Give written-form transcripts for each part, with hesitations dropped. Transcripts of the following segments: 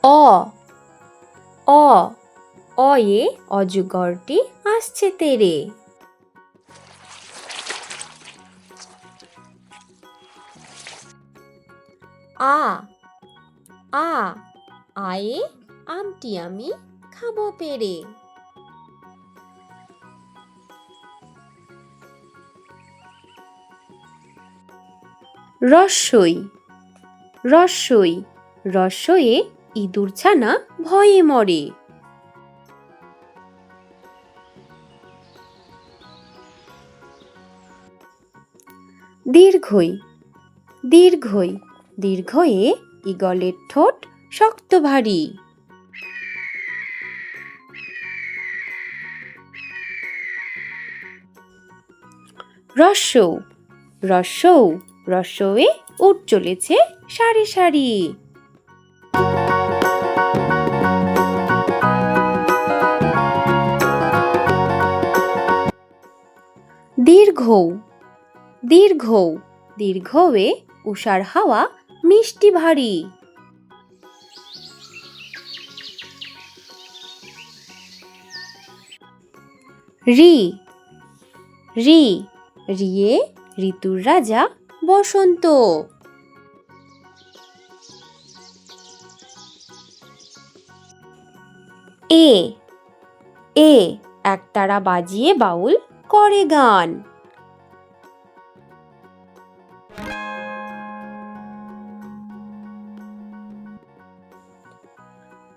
অ অ অয়ে অজগরটি আসছে তেরে। আ আ আয়ে আমটি আমি খাবো পেরে। রস্যই রস্যই রস্যয়ে ইঁদুর ছানা ভয়ে মরে। দীর্ঘই দীর্ঘই দীর্ঘয়ে ঈগলের ঠোঁট শক্ত ভারী। রস্যৌ রস্যৌ রস্যয়ে উট চলেছে সারি সারি। দীর্ঘৌ দীর্ঘৌ দীর্ঘয়ে উষার হাওয়া মিষ্টি ভারী। রি রি রিয়ে ঋতুর রাজা বসন্ত। এ এ একতারা বাজিয়ে বাউল করে গান।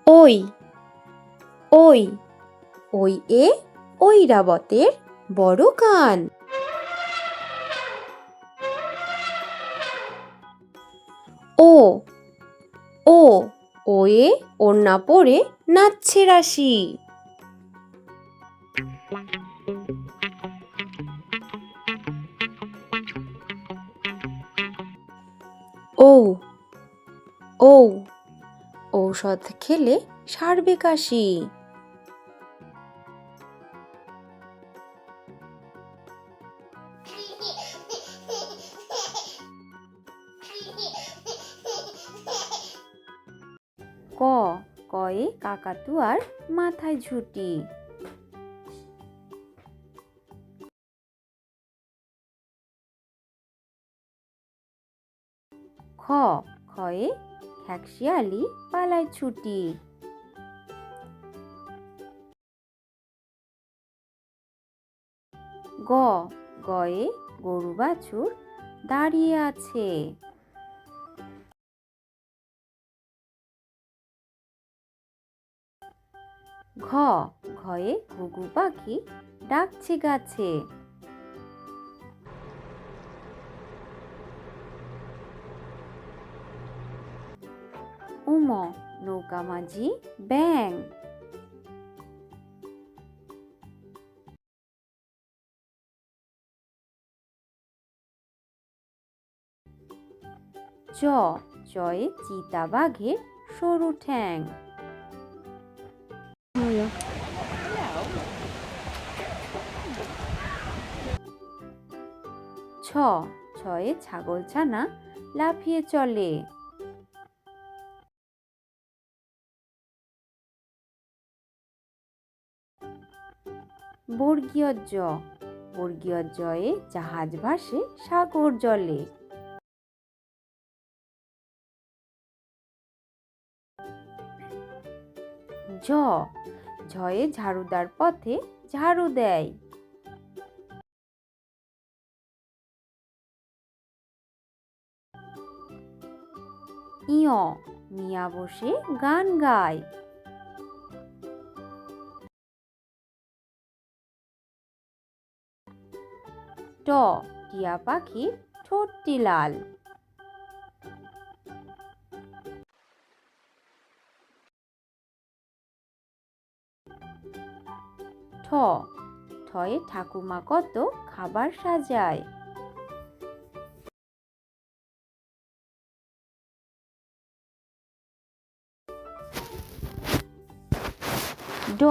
ওই ওই ওই এ ঐরাবতের বড় কান। ও ও ওয়ে ওড়না পরে নাচছে রাশি। ঔ ঔ ঔষধ খেলে সারবে কাশি। ক কয়ে কাকাতুয়ার মাথায় ঝুঁটি। খ খয়ে খ্যাকশিয়ালি পালায় ছুটি। গ গয়ে গরু বাছুর দাঁড়িয়ে আছে। ঘ ঘয়ে ঘুঘু পাখি ডাকছে গাছে। উম নৌকা মাঝি ব্যাং। চ চয়ে চিতা বাঘের সরু ঠ্যাং। ছ ছয়ে ছাগল ছানা লাফিয়ে চলে। বর্গীয় জ বর্গীয় জয়ে জাহাজ ভাসে সাগর জলে। ঝ ঝয়ে ঝাড়ুদার পথে ঝাড়ু দেয়। ইয় মিয়া বসে গান গায়। ট টিয়া পাখির ঠোঁটটি লাল। ঠ ঠয়ে ঠাকুমা কত খাবার সাজায়। ড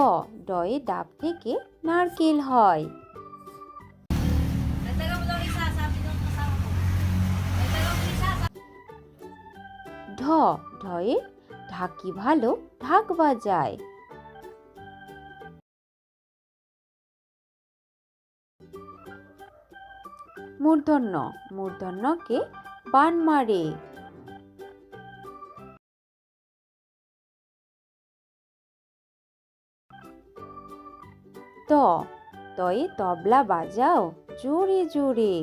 ডয়ে ডাব থেকে নারকেল হয়। ঢ ঢয়ে ঢাকি ভালো ঢাক বাজায়। মূর্ধন্য মূর্ধন্যকে বান মারে। ত তয়ে তবলা বাজাও জোরে জোরে।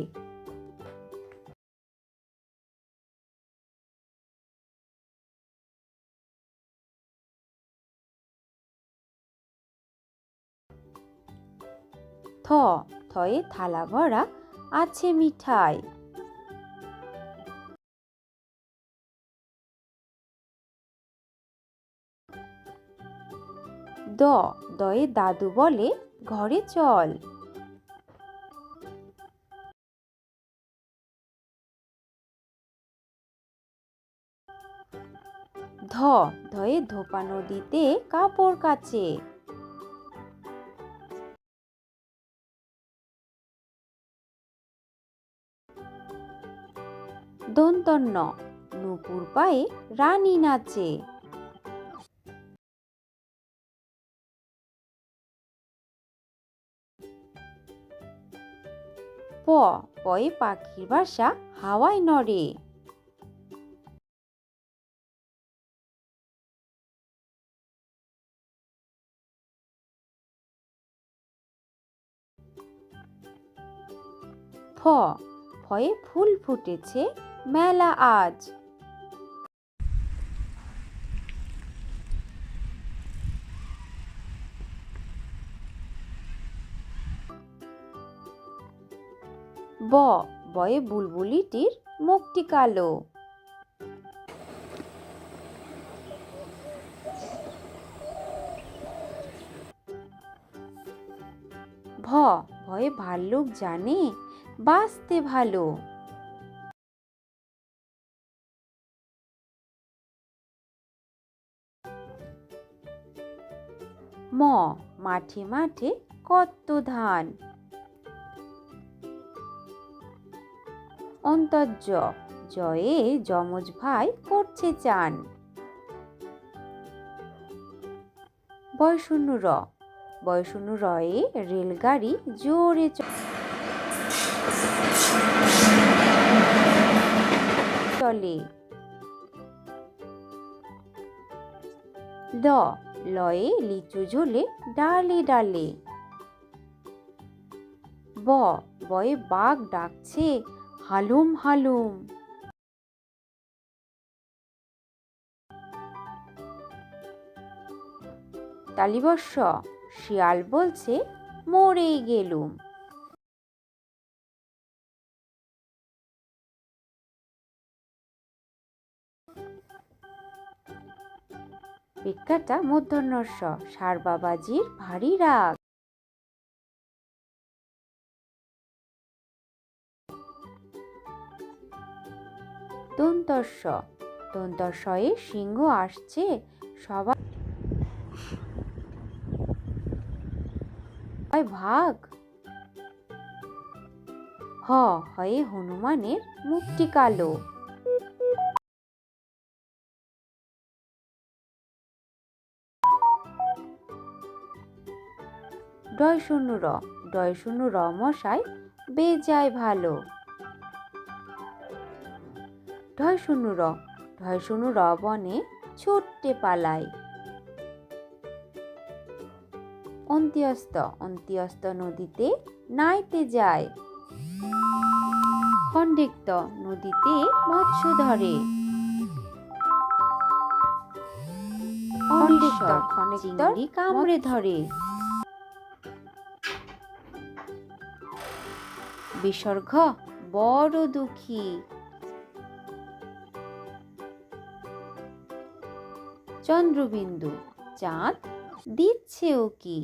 থ থয়ে থালা ভরা আছে মিঠাই। দ দয়ে দাদু বলে ঘরে চল। ধ ধয়ে ধোপা নদীতে কাপড় কাচে। দন্তন্য নূপুর পায়ে রানী নাচে। প পয়ে পাখির বাসা হাওয়ায় নড়ে। ফ ফয়ে ফুল ফুটেছে মেলা আজ। ব বয়ে বুলবুলিটির মুখটি কালো। ভ ভয়ে ভাল্লুক জানে বাঁচতে ভালো। ম মাঠে মাঠে কত ধান। অন্তর্য জয়ে যমজ ভাই করছে চান। বয়শূন্য র বয়শূন্য রয়ে রেলগাড়ি জোরে চলে। ল লয়ে লিচু ঝুলে ডালে ডালে। ব বয়ে বাঘ ডাকছে হালুম হালুম। তালিবস্য শিয়াল বলছে মরেই গেলুম। পেটকাটা মূর্ধন্যস্য ষাঁড় বাবাজির ভারী রাগ। দন্তস্য দন্তস্বয়ে সিংহ আসছে সবাই ভাগ। হ হয়ে হনুমানের মুখটি কালো। ডয়শূন্য র ডয়শূন্য র মশাই বেজায় ভালো। ঢয়শূন্য র ঢয়শূন্য র বনে ছুটতে পালায়। অন্ত্যস্ত অন্ত্যস্ত নদীতে নাইতে যায়। খণ্ডিক্ত নদীতে মৎস্য ধরে। খণ্ডিক্ত চিংড়ি কামড়ে ধরে। বিসর্গ বড় দুঃখী। চন্দ্রবিন্দু চাঁদ দিচ্ছে ও কি।